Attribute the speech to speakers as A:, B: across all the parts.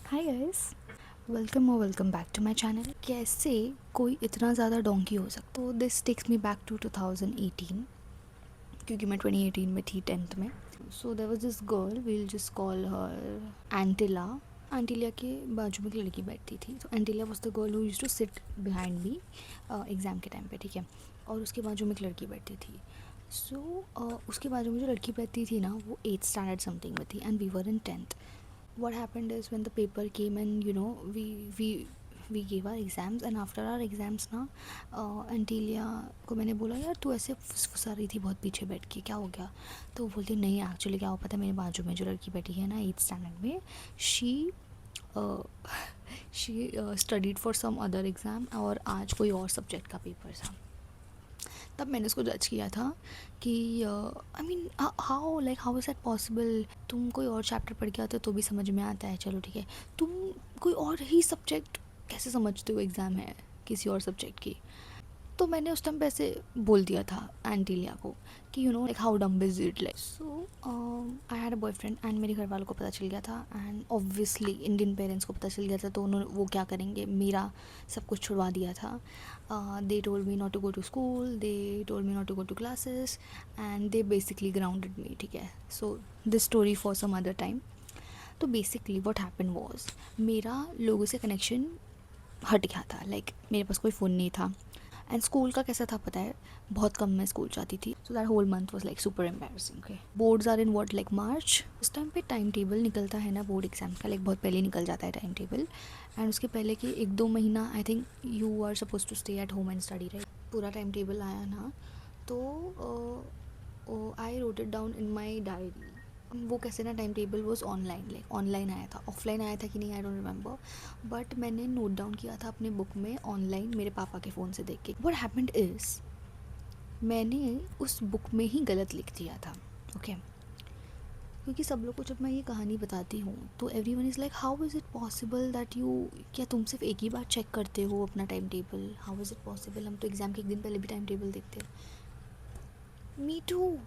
A: Hi guys, welcome back to my channel. कैसे कोई इतना ज़्यादा डोंकी हो सकता? तो this takes me back to 2018, क्योंकि मैं 2018 में थी 10th में। So there was this girl, we'll just call her Antila. Antilia के बाजू में एक लड़की बैठती थी। तो Antilia was the girl who used to sit behind me exam के टाइम पे, ठीक है। और उसके बाजू में एक लड़की बैठती थी। उसके बाजू में जो लड़की बैठती थी ना, वो 8th स्टैंडर्ड समथिंग में थी and we were in 10th. What happened is when the paper came and we gave our exams, and after our exams ना एंटीलिया को मैंने बोला, यार तू ऐसे फुसा रही थी बहुत पीछे बैठ के, क्या हो गया? तो वो बोलती, नहीं एक्चुअली क्या हो, पता है मेरे बाजू में जो लड़की बैठी है ना 8th स्टैंडर्ड में, she she studied for some other exam, और आज कोई और सब्जेक्ट का पेपर था। तब मैंने उसको जज किया था कि I mean how is that possible? तुम कोई और चैप्टर पढ़ के आते हो तो भी समझ में आता है, चलो ठीक है, तुम कोई और ही सब्जेक्ट कैसे समझते हो? एग्ज़ाम है किसी और सब्जेक्ट की। तो मैंने उस टाइम पे ऐसे बोल दिया था एंटीलिया को कि लाइक हाउ डम is it, like so I had a boyfriend and मेरे घर वालों को पता चल गया था, एंड ऑब्वियसली इंडियन पेरेंट्स को पता चल गया था, तो उन्होंने वो क्या करेंगे, मेरा सब कुछ छुड़वा दिया था। They told me not to go to school, they told me not to go to classes, and they basically grounded me, ठीक है। So this story for some other time. तो बेसिकली व्हाट हैपेंड वाज, मेरा लोगों से connection हट गया था। Like मेरे पास कोई फ़ोन नहीं था। एंड स्कूल का कैसा था पता है, बहुत कम मैं स्कूल जाती थी, so that whole month was like super embarrassing. Okay, boards are in what like March. उस टाइम पे टाइम टेबल निकलता है ना बोर्ड एग्जाम का, लाइक बहुत पहले निकल जाता है टाइम टेबल, एंड उसके पहले के 1-2 महीना I think you are suppose to stay at home and study, right. पूरा टाइम टेबल आया ना, तो I wrote it down in my diary. वो कैसे ना, time table was online, like online आया था, ऑफलाइन आया था कि नहीं आई डोंट रिमेंबर, बट मैंने नोट डाउन किया था अपने बुक में ऑनलाइन मेरे पापा के फ़ोन से देख के। व्हाट हैपेंड इज़, मैंने उस बुक में ही गलत लिख दिया था, ओके। क्योंकि सब लोग को जब मैं ये कहानी बताती हूँ तो every one is like, how is it possible that you, क्या तुम सिर्फ एक ही बार चेक करते हो अपना time table? How is it possible? हम तो एग्ज़ाम के एक दिन पहले भी टाइम टेबल देखते हैं। Me too.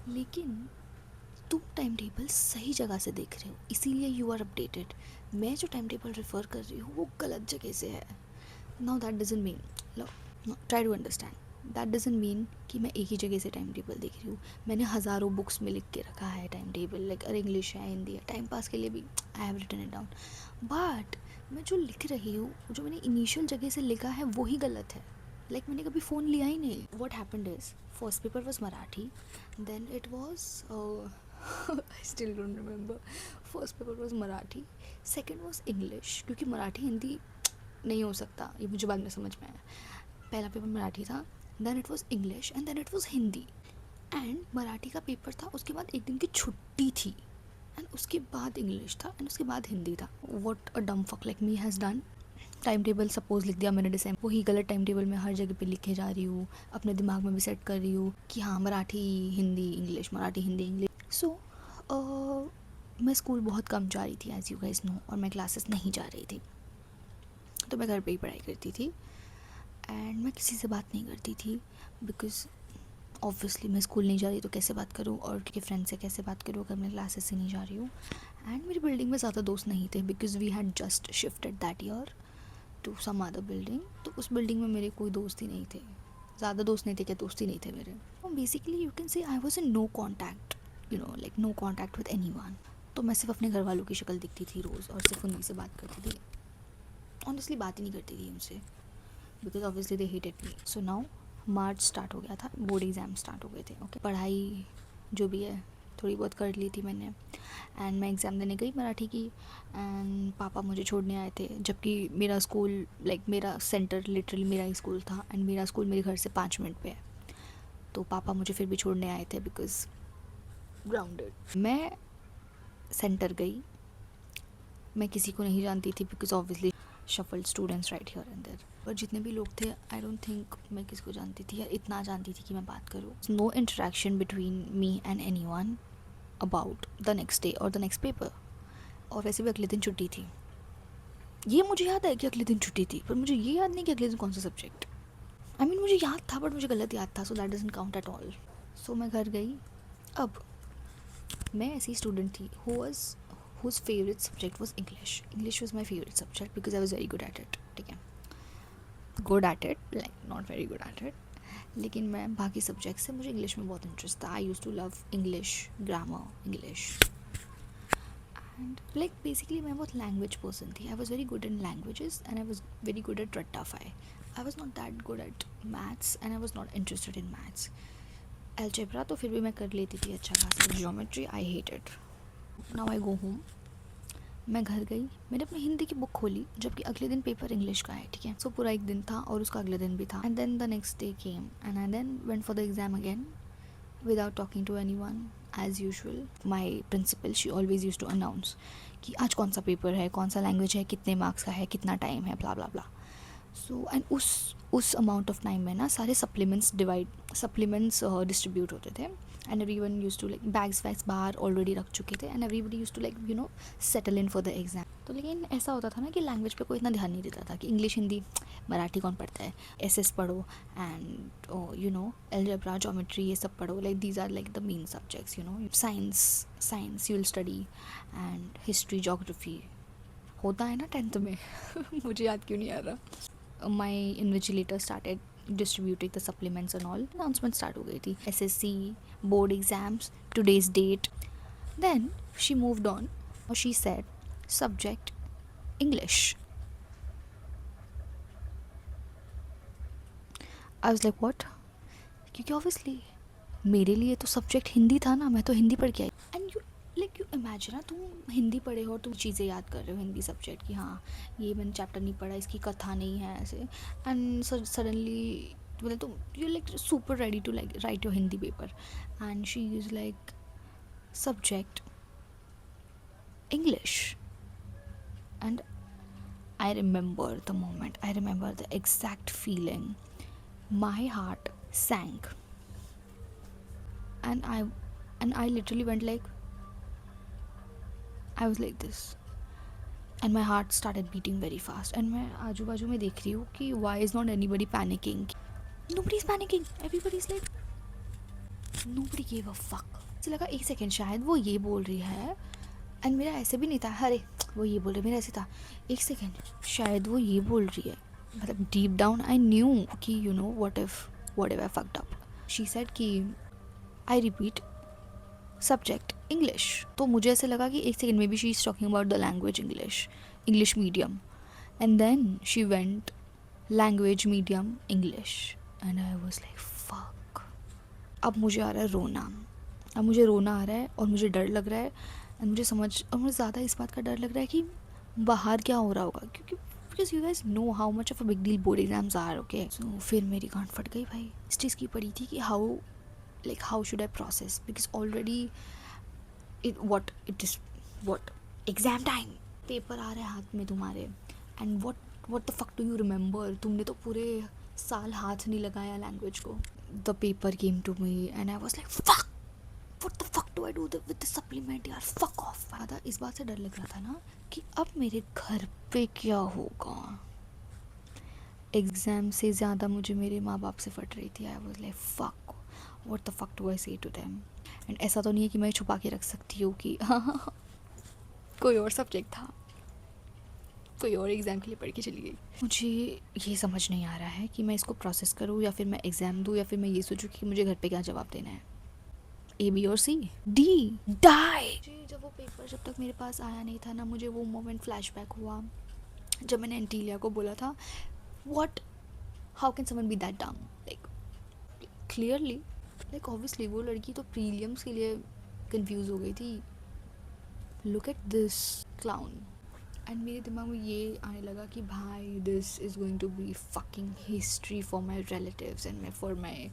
A: लेकिन तुम टाइम टेबल सही जगह से देख रहे हो, इसीलिए यू आर अपडेटेड। मैं जो टाइम टेबल रेफ़र कर रही हूँ वो गलत जगह से है। Now that doesn't mean, try to understand, that doesn't mean कि मैं एक ही जगह से टाइम टेबल देख रही हूँ। मैंने हज़ारों बुक्स में लिख के रखा है टाइम टेबल, लाइक अरे इंग्लिश है, हिंदी है, टाइम पास के लिए भी I have written it down. But मैं जो लिख रही हूँ, जो मैंने इनिशियल जगह से लिखा है वही गलत है। लाइक मैंने कभी फ़ोन लिया ही नहीं। What happened is, first paper was Marathi, then it was I still don't remember. First paper was Marathi, second was English, क्योंकि मराठी हिंदी नहीं हो सकता, ये मुझे बाद में समझ में आया। पहला पेपर मराठी था, then it was English, and then it was Hindi. And Marathi का पेपर था, उसके बाद एक दिन की छुट्टी थी, एंड उसके बाद इंग्लिश था, एंड उसके बाद हिंदी था। वॉट अ डम fuck like me has done. Time table suppose लिख दिया मैंने डिसम्बर, वही गलत टाइम टेबल में हर जगह पे लिखे जा रही हूँ, अपने दिमाग में भी सेट कर रही हूँ कि हाँ मराठी हिंदी इंग्लिश, मराठी हिंदी इंग्लिश। सो मैं स्कूल बहुत कम जा रही थी एज यू गाइस नो, और मैं क्लासेस नहीं जा रही थी, तो मैं घर पे ही पढ़ाई करती थी, एंड मैं किसी से बात नहीं करती थी, बिकॉज ऑब्वियसली मैं स्कूल नहीं जा रही तो कैसे बात करूँ, और के फ्रेंड से कैसे बात करूँ अगर मैं क्लासेस से नहीं जा रही हूँ। एंड मेरी बिल्डिंग में ज़्यादा दोस्त नहीं थे, because we had just shifted that year to some other building. तो उस बिल्डिंग में मेरे कोई दोस्त ही नहीं थे, ज़्यादा दोस्त नहीं थे, क्या दोस्त ही नहीं थे मेरे। Basically you can say I was in no contact, like no contact with anyone. तो मैं सिर्फ अपने घर वालों की शक्ल दिखती थी रोज़, और सिर्फ उन्हीं से बात करती थी। ऑनेस्टली बात ही नहीं करती थी उनसे, because obviously they hated me. So now March start हो गया था, बोर्ड एग्ज़ाम स्टार्ट हो गए थे, ओके। पढ़ाई जो भी है थोड़ी बहुत कर ली थी मैंने, एंड मैं एग्ज़ाम देने गई मराठी की, एंड पापा मुझे छोड़ने आए थे, जबकि मेरा स्कूल लाइक मेरा सेंटर लिटरली मेरा ही स्कूल था, एंड मेरा स्कूल मेरे घर से 5 मिनट पे है। तो पापा मुझे फिर भी छोड़ने आए थे बिकॉज ग्राउंडेड। मैं सेंटर गई, मैं किसी को नहीं जानती थी, because obviously shuffled students right here and there, पर जितने भी लोग थे आई डोंट थिंक मैं किसको जानती थी, या इतना जानती थी कि मैं बात करूँ। No interaction between me and anyone about the next day और द नेक्स्ट पेपर। और वैसे भी अगले दिन छुट्टी थी, ये मुझे याद है कि अगले दिन छुट्टी थी, पर मुझे ये याद नहीं कि अगले दिन कौन सा सब्जेक्ट। आई मीन मुझे याद था बट मुझे गलत याद था, so that doesn't count at all. So मैं घर गई। अब मैं ऐसी स्टूडेंट थी who whose favorite subject was English. English was my favorite subject because I was very good at it. ठीक है, good at it, like not very good at it. लेकिन मैं बाकी सब्जेक्ट से मुझे इंग्लिश में बहुत इंटरेस्ट था. I use to love English, grammar, English. And like basically मैं बहुत लैंग्वेज पर्सन थी. I was very good in languages and I was very good at रट्टाफाई. I was not that good at maths and I was not interested in maths. Algebra तो फिर भी मैं कर लेती थी अच्छा खासा. Geometry I hate it. Now I go home. मैं घर गई, मैंने अपनी हिंदी की बुक खोली, जबकि अगले दिन पेपर इंग्लिश का है. ठीक है, सो पूरा एक दिन था और उसका अगले दिन भी था. And then the next day came and I then went for the exam again without talking to anyone. As usual my principal, she always used to announce कि आज कौन सा पेपर है, कौन सा लैंग्वेज है, कितने मार्क्स का है, कितना टाइम है, blah blah blah. So and उस अमाउंट ऑफ टाइम में ना सारे सप्लीमेंट्स डिस्ट्रीब्यूट होते थे. And everyone used to like bags वैग्स बाहर ऑलरेडी रख चुके थे and everybody used to like you know settle in for the exam. तो लेकिन ऐसा होता था ना कि लैंग्वेज पे कोई इतना ध्यान नहीं देता था कि इंग्लिश, हिंदी, मराठी कौन पढ़ता है, एसएस पढ़ो and you know algebra, geometry, ये सब पढ़ो. Like these are like the main subjects. You know science you will study and history, geography होता है ना 10th में. मुझे याद क्यों नहीं आ रहा. My invigilator started distributing the supplements and all. Announcement start हो गई थी. SSC, board exams, today's date. Then she moved on. She said, subject English. I was like, what? क्योंकि obviously मेरे लिए तो सब्जेक्ट हिंदी था ना, मैं तो हिंदी पढ़ के आई. एंड यू इमेजिन ना, तुम हिंदी पढ़े हो और तुम चीज़ें याद कर रहे हो हिंदी सब्जेक्ट की. हाँ, ये मैंने चैप्टर नहीं पढ़ा, इसकी कथा नहीं है ऐसे. एंड सडनली मतलब तुम you like super ready to like write your Hindi paper. And she is like subject English. And I remember the moment, I remember the exact feeling. My heart sank. And I literally went like, I was like this. And my heart started beating very fast. And मैं आजू बाजू में देख रही हूँ कि why is not anybody panicking? Nobody is panicking. Everybody is like, nobody gave a fuck. मुझे लगा एक सेकेंड शायद वो ये बोल रही है. एंड मेरा ऐसे भी नहीं था, अरे वो ये बोल रही है, मेरा ऐसे था एक सेकेंड शायद वो ये बोल रही है. मतलब डीप डाउन आई न्यू कि you know what if I fucked up. She said कि I repeat सब्जेक्ट इंग्लिश. तो मुझे ऐसे लगा कि एक सेकेंड में भी she is talking about the language English medium. And then she went language medium English. And I was like fuck. अब मुझे आ रहा है रोना. अब मुझे रोना आ रहा है और मुझे डर लग रहा है. एंड मुझे ज़्यादा इस बात का डर लग रहा है कि बाहर क्या हो रहा होगा, क्योंकि because you guys know how much of a big deal board exams are. Okay, so फिर मेरी गांठ फट गई भाई. इस चीज़ की पड़ी थी कि how should I process, because already it is exam time, paper आ रहा है हाथ में तुम्हारे. and what the fuck do you remember? तुमने तो पूरे साल हाथ नहीं लगाया लैंग्वेज को. the paper came to me and I was like fuck, what the fuck do I do with the supplement यार, fuck off. ज़्यादा इस बात से डर लग रहा था ना कि अब मेरे घर पे क्या होगा. एग्ज़ाम से ज़्यादा मुझे मेरे माँ बाप से फट रही थी. I was like fuck, what the fuck do I say to them? And ऐसा तो नहीं है कि मैं छुपा के रख सकती हूँ कि हाँ कोई और सब्जेक्ट था, कोई और एग्ज़ाम के लिए पढ़ के चली गई. मुझे ये समझ नहीं आ रहा है कि मैं इसको प्रोसेस करूँ या फिर मैं एग्ज़ाम दूँ या फिर मैं ये सोचूँ कि मुझे घर पे क्या जवाब देना है. ए, बी और सी, डी, डाई. जब वो पेपर जब तक मेरे पास आया नहीं था ना, मुझे वो मोमेंट फ्लैशबैक हुआ जब मैंने एंटीलिया को बोला था what, how can someone be that dumb. Like clearly, like obviously वो लड़की तो प्रीलियम्स के लिए कंफ्यूज हो गई थी. Look at this clown. And मेरे दिमाग में ये आने लगा कि भाई this is going to be fucking history for my relatives and for my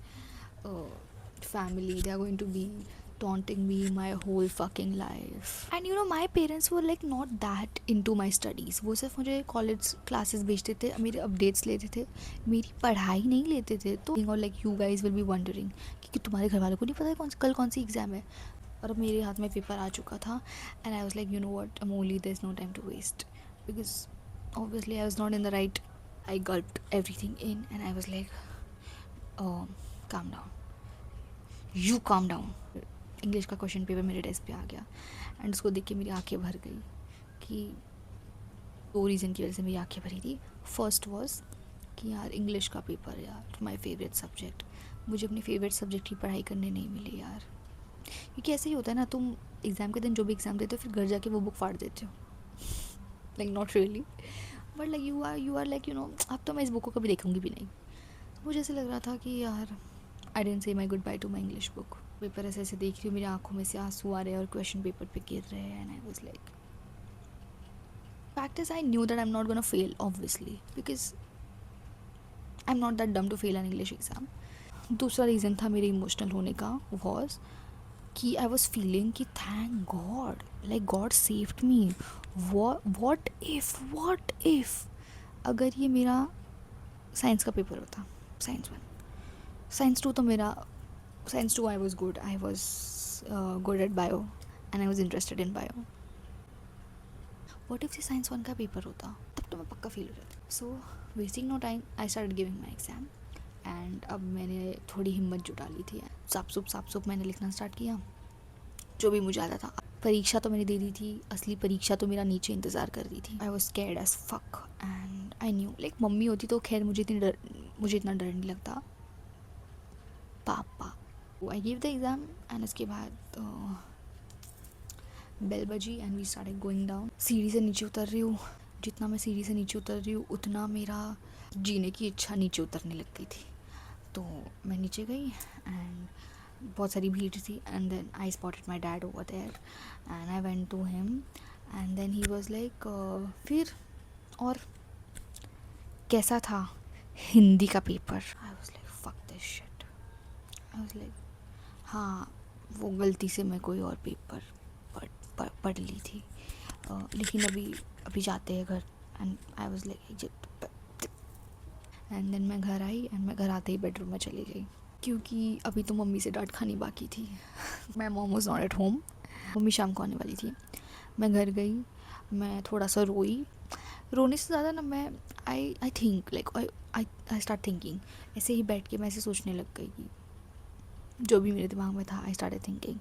A: family. They are going to be taunting me my whole fucking life. And you know my parents were like not that into my studies. वो सिर्फ मुझे college classes भेजते थे, मेरे updates लेते थे, मेरी पढ़ाई नहीं लेते थे. तो और like you guys will be wondering कि तुम्हारे घर वालों को नहीं पता कल कौन सी एग्ज़ाम है. और अब मेरे हाथ में पेपर आ चुका था. And I was like you know what, only there is no time to waste, because obviously I was not in the right. I gulped everything in and I was like calm down. You calm down. English का question paper मेरे desk पे आ गया and उसको देख के मेरी आंखें भर गई कि 2 रीज़न की वजह से मेरी आंखें भरी थी। फर्स्ट वॉज कि यार इंग्लिश का पेपर, यार माय फेवरेट सब्जेक्ट, मुझे अपने फेवरेट सब्जेक्ट की पढ़ाई करने नहीं मिली यार। क्योंकि ऐसे ही होता है ना, तुम एग्ज़ाम के दिन जो भी एग्ज़ाम देते हो फिर घर जाके वो बुक फाड़ देते हो, like not really but like you are like अब तो मैं इस बुक को कभी देखूंगी भी नहीं। मुझे ऐसे लग रहा था कि यार I didn't say my goodbye to my English book. Paper ऐसे ऐसे देख रही हूँ, मेरी आंखों में से आंसू आ रहे हैं और क्वेश्चन पेपर पे गिर रहे हैं and I was like, fact is I knew that I am not gonna fail obviously because I am not that dumb to fail an English exam. दूसरा रीज़न था मेरे इमोशनल होने का वॉज कि आई वॉज फीलिंग कि thank God, like God saved me. What if अगर ये मेरा साइंस का पेपर होता, साइंस 1, साइंस 2 तो मेरा, science 2 I was good, I was good at bio and I was interested in bio. What if ये science 1 का पेपर होता, तब तो मैं पक्का फेल हो जाती। So wasting no time I started giving my exam and अब मैंने थोड़ी हिम्मत जुटा ली थी। साफ सुप मैंने लिखना स्टार्ट किया जो भी मुझे आता था। परीक्षा तो मैंने दे दी थी, असली परीक्षा तो मेरा नीचे इंतज़ार कर रही थी। I was scared as fuck and I knew, like मम्मी होती तो खैर मुझे इतना डर नहीं लगता, पापा। I give the exam and उसके बाद बेल बजी and we started going down. सीढ़ी से नीचे उतर रही हूँ, जितना मैं सीढ़ी से नीचे उतर रही हूँ उतना मेरा जीने की इच्छा नीचे उतरने लग गई थी। तो मैं नीचे गई एंड बहुत सारी भीड़ थी and then I spotted my dad over there and I went to him and then he was like, फिर और कैसा था हिंदी का paper? I was like fuck this shit. I was like हाँ, वो गलती से मैं कोई और पेपर पढ़ ली थी, लेकिन अभी जाते हैं घर। And I was like, and then मैं घर आई एंड मैं घर आते ही बेडरूम में चली गई क्योंकि अभी तो मम्मी से डांट खानी बाकी थी। My mom was not at home, mummy शाम को आने वाली थी। मैं घर गई, मैं थोड़ा सा रोई, रोने से ज़्यादा ना मैं I think like I start thinking, ऐसे ही बैठ के मैं ऐसे सोचने लग गई कि जो भी मेरे दिमाग में था I started thinking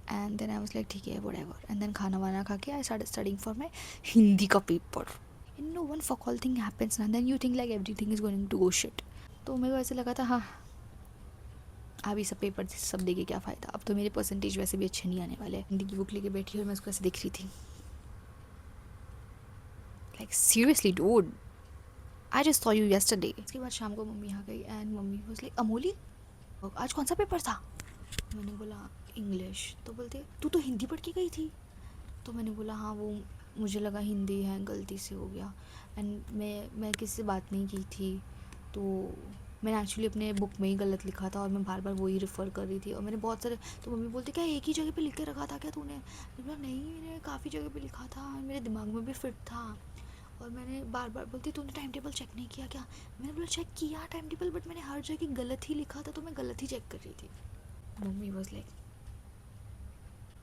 A: and then I was like ठीक है व्हाटएवर। एंड देन खाना वाना खा के I started studying for my Hindi का पेपर। In no one fuck all thing happens ना, then you think like everything is going to go shit. तो मेरे को ऐसे लगा था हाँ, अभी सब पेपर सब दे के क्या फ़ायदा, अब तो मेरे परसेंटेज वैसे भी अच्छे नहीं आने वाले। हिंदी की बुक लेके बैठी और मैं उसको ऐसे देख रही थी, like seriously dude, I just saw you yesterday. इसके बाद शाम को मम्मी आ गई and mummy was like, Amoli आज कौन सा पेपर था? मैंने बोला इंग्लिश। तो बोलते तू तो हिंदी पढ़ के गई थी। तो मैंने बोला हाँ, वो मुझे लगा हिंदी है, गलती से हो गया एंड मैं किसी से बात नहीं की थी, तो मैंने एक्चुअली अपने बुक में ही गलत लिखा था और मैं बार बार वही रेफ़र कर रही थी और मैंने बहुत सारे। तो मम्मी बोलती क्या एक ही जगह पे लिख के रखा था क्या तूने? मैंने बोला नहीं, मैंने काफ़ी जगह पे लिखा था, मेरे दिमाग में भी फिट था। और मैंने बार बार बोलती तूने टाइम टेबल चेक नहीं किया क्या? मैंने बोला चेक किया टाइम टेबल, बट मैंने हर जगह गलत ही लिखा था, तो मैं गलत ही चेक कर रही थी। मम्मी वॉज लाइक,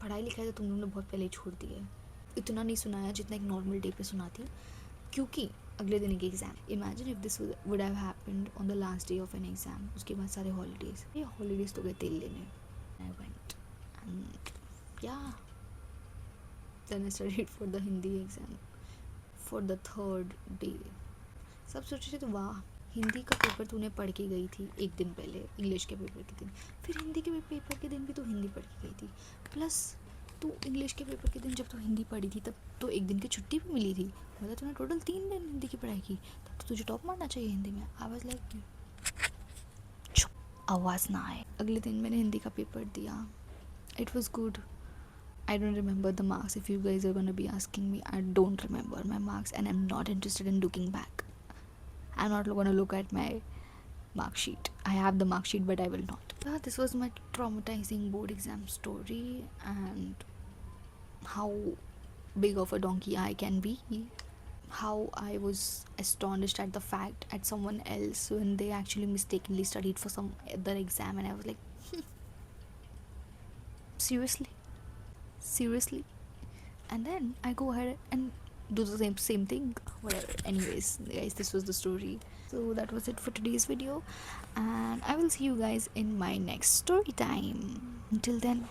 A: पढ़ाई लिखाई तो तुम लोगों ने बहुत पहले ही छोड़ दी है, इतना नहीं सुनाया जितना एक नॉर्मल डे पे सुनाती, क्योंकि अगले दिन की exam. Imagine if this would have happened on the last day of an exam, उसके बाद सारे हॉलीडेज़, ये हॉलीडेज़ तो गए तेल लेने। I went and yeah then I studied for the Hindi exam for the 3rd day. सब सोच रहे थे वाह, हिंदी का पेपर तूने पढ़ के गई थी एक दिन पहले, इंग्लिश के पेपर के दिन, फिर हिंदी के पेपर के दिन भी तो हिंदी पढ़ के गई थी, प्लस तो इंग्लिश के पेपर के दिन जब तो हिंदी पढ़ी थी तब तो एक दिन की छुट्टी भी मिली थी, मतलब तूने टोटल 3 दिन हिंदी की पढ़ाई की, तब तो तुझे टॉप मारना चाहिए हिंदी में। आई वाज लाइक चुप, आवाज़ ना आए। अगले दिन मैंने हिंदी का पेपर दिया, it was good. I don't remember the marks. If you guys are going to be asking me, I don't remember my marks and I'm not interested in looking back. I'm not going to look at my mark sheet. I have the mark sheet, but I will not. This was my traumatizing board exam story and how big of a donkey I can be. How I was astonished at the fact at someone else when they actually mistakenly studied for some other exam, and I was like, seriously. And then I go ahead and do the same thing, whatever. Anyways, guys, this was the story. So that was it for today's video, and I will see you guys in my next story time. Until then,